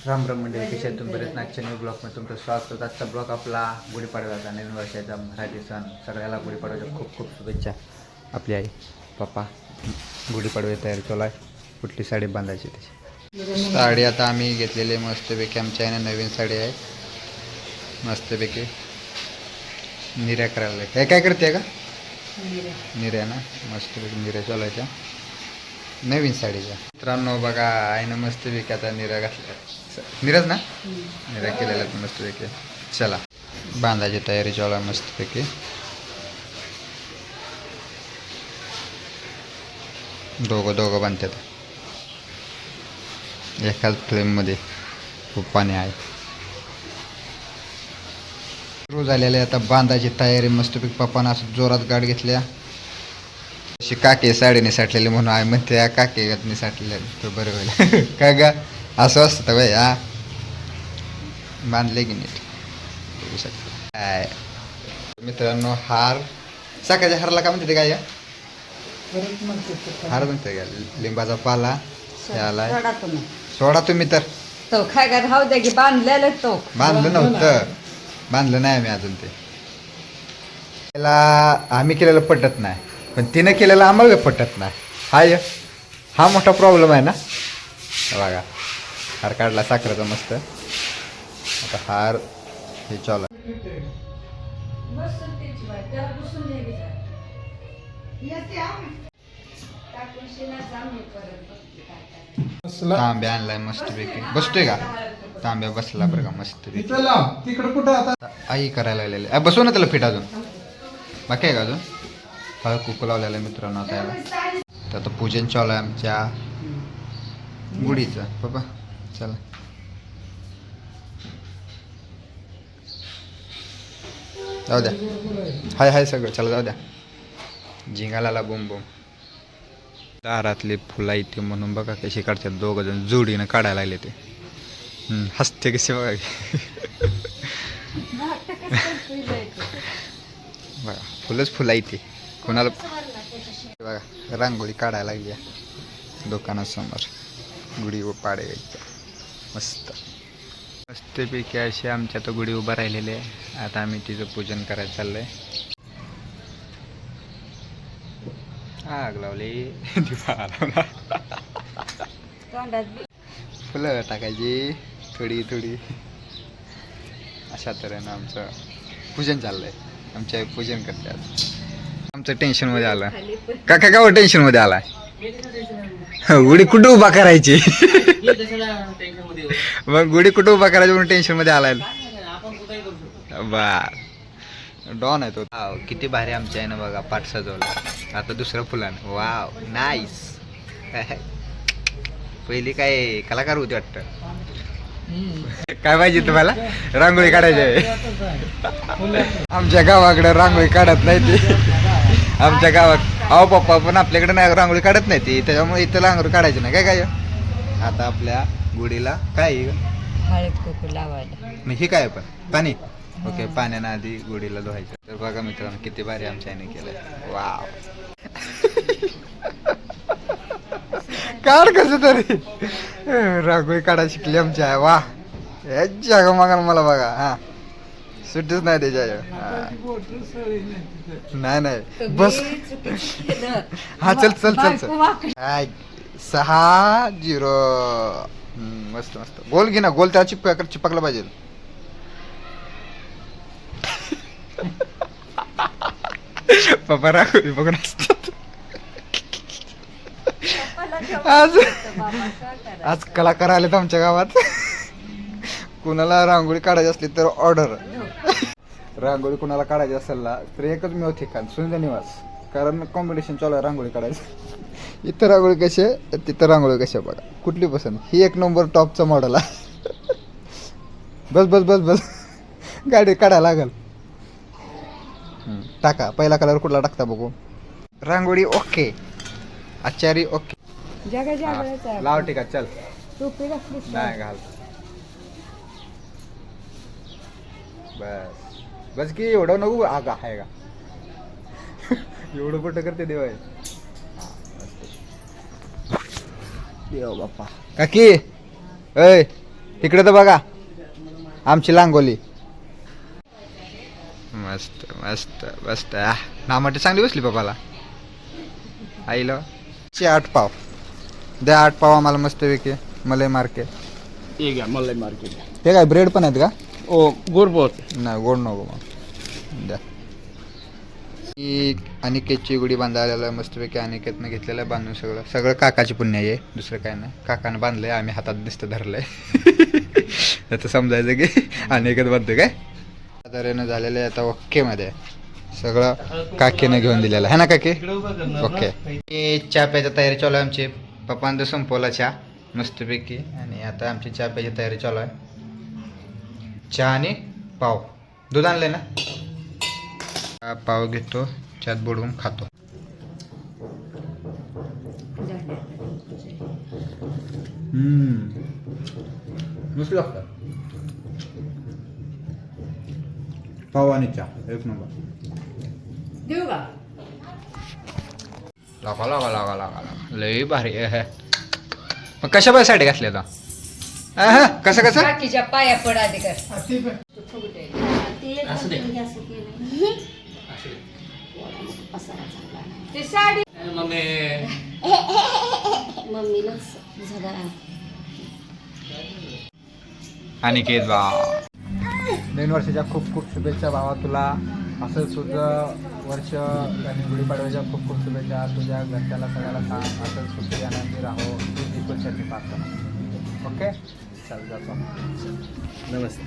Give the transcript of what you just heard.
राम राम मंडळी, कशा तुम्ही बरेच ना. आजच्या न्यू ब्लॉगमध्ये तुमचं स्वागत. आजचा ब्लॉग आपला गुढीपाडव्याचा, नवीन वर्षाचा मराठी सण. सगळ्याला गुढीपाडव्याच्या खूप खूप शुभेच्छा. आपली आई पप्पा गुढीपाडव्याची तयारी चालू आहे. कुठली साडी बांधायची त्याची साडी आता आम्ही घेतलेली मस्तपैकी. आमच्या आईने नवीन साडी आहे मस्तपैकी. निर्या करायला हे काय करते का निर्या ना, मस्तपैकी निर्या चालू आहे त्या नवीन साडीच्या. मित्रांनो बघा, आईनं मस्तपैकी आता निर्या घातल्या. निरज ना निरा केलेला मस्तपैकी. चला बांधायची तयारी चालू आहे मस्तपैकी. दोघं बांधतात एकाच फ्लेममध्ये. खूप पाणी आहे. सुरू झालेले आता बांधायची तयारी मस्तपैकी. पप्पानं असं जोरात गाठ घेतल्या. अशी काके साडीने साठलेली म्हणून आहे म्हणते काके गतनी साठलेले तर बरं होईल. काय गा असं असतं बाई. हा बांधले की नीट बघू शकता. काय मित्रांनो, हार साखरेच्या हारला का म्हणते काय हार म्हणते का? लिंबाचा पाला याला सोडा तुम्ही तर काय का राहू द्या की बांधलेलं तो बांधलं नव्हतं. बांधलं नाही आम्ही अजून. ते त्याला आम्ही केलेलं पटत नाही, पण तिनं केलेलं आम्हाला पटत नाही. हा मोठा प्रॉब्लेम आहे ना. बघा हार काढला साखरेचा मस्त. आता हार हे चालू तांब्या आणलाय मस्तपैकी. बसतोय का तांब्या? बसला बरं का मस्तपैकी. तिकडे कुठं आता आई करायला लागलेली. बसव ना त्याला फिट अजून. बाकी आहे का अजून? हळद कुकू लावलेलं मित्रांनो. आता याला तर आता पूजन चालू आहे आमच्या गुढीचं. बाबा चला जाऊ द्या. हाय सगळं चला जाऊ द्या. झिंगाला बुम बुम. दारातले फुला इथे म्हणून बघा कशी काढतात. दोघं जण जोडीनं काढायला लागले ते. हसते कसे बघा. बघा फुलंच फुला इथे. कोणाला बघा रांगोळी काढायला लागली दुकानासमोर. गुढी व पाडे मस्त मस्तपैकी अशी आमच्या तर गुढी उभं राहिलेली आहे. आता आम्ही तिचं पूजन करायला चाललंय. आग लावली फुलं टाकायची थोडी थोडी. अशा तऱ्हेनं आमचं पूजन चाललंय. आमच्या पूजन करतात. आमचं टेन्शन मध्ये आलं. काका गाव टेन्शन मध्ये आलाय. गुढी कुठं उभा करायची? मग गुढी कुठं उभा करायची म्हणून टेन्शन मध्ये आलाय. बर डॉन आहे तो. किती भारी आमच्या आहे ना बघा. पाठ सजवला आता दुसऱ्या फुलानं. Wow nice. पहिली काय कलाकार होती वाटतं. काय पाहिजे तुम्हाला? रांगोळी काढायची आहे. आमच्या गावाकडे रांगोळी काढत नाही ती. आमच्या गावात अहो पप्पा पण आपल्याकडे नाही रांगोळी काढत नाही ती. त्याच्यामुळे इथं रांगोळी काढायची नाही. काय आता आपल्या गुढीला काय हळद कुकू लावायला. मग हे काय पण पाणी. ओके पाण्यानं आधी गुढीला धुवायचं. तर बघा मित्रांनो किती भारी आमच्या आईने केलंय. वाव काढ कसं तरी. रांगोळी काढायला शिकली आमच्या आहे. वा याच्या मागा मला बघा. हा सुट्टीच नाही त्याच्या. नाही बस. हा चल चल चल चल. 6-0. मस्त मस्त. गोल घे ना. गोल त्याला चिपकला पाहिजे. पप्पा रांगोळी बघून असतात. आज कलाकार आलेत आमच्या गावात. कुणाला रांगोळी काढायची असली तर ऑर्डर. रांगोळी कुणाला काढायची असेल ना तर एकच मिळव ठिकाण सुंदर निवास. कारण कॉम्पिटिशन चालू आहे रांगोळी काढायचं. इथं रांगोळी कशी आहे तिथं रांगोळी कशी आहे बघा. कुठली पसंत. ही एक नंबर टॉपचा मॉडेल आहे. बस बस बस बस गाडी काढायला लागल. टाका पहिला कलर कुठला टाकता बघू. रांगोळी ओके. आचारी ओके. लाव ठीक आहे चल. नाही घाल. बस बस की एवढं नको. आगा आहे का एवढं कुठं करते देवाय. देव बाप्पा काकी. ऐ इकडे तर बघा आमची लांगोली. मस्त मस्त मस्त नामाटी चांगली बसली पप्पाला. आईला 8 पाव द्या. 8 पाव आम्हाला मस्त पैकी मलाई मार्के. हे घ्या मलाई मार्केट. हे काय ब्रेड पण आहेत का? ओ गोड बहुत. नाही गोड नको मग द्या. ही अनिकेतची गुढी बांधायला आहे मस्तपैकी. अनिकेतनं घेतलेलं आहे बांधून. सगळं सगळं काकाची पुण्य आहे, दुसरं काय नाही. काकानं बांधलंय, आम्ही हातात दिसतं धरलंय. त्याचं समजायचं की अनिकेत बांधतो काय. तऱ्हेनं झालेलं आहे आता ओकेमध्ये. सगळं काकीनं घेऊन दिलेलं आहे ना काकी. ओके. चहा प्यायची तयारी चालू आहे आमची. पप्पांचं संपवला चहा मस्तपैकी. आणि आता आमची चहा प्यायची तयारी चालू आहे. चहा आणि पाव. दूध आणलंय ना. पाव घेतो, चहात बुडवून खातो. मस्त लागतं पाव आणि चहा एक नंबर. देऊ का? लागा लागा लागा लागा लागा लई भारी आहे. मग कशा पैसाठी घातले आता कसं कसं काकीच्या पाया पड आधी कर. ते साडी अनिकेत भाव नवीन वर्षाच्या खूप खूप शुभेच्छा भावा तुला. असं तुझं वर्ष आणि गुढीपाडव्याच्या खूप खूप शुभेच्छा. तुझ्या घरच्याला सगळ्याला सांग असं सुखी आनंदी राहो. ही प्रार्थना. ओके चल जातो. नमस्ते.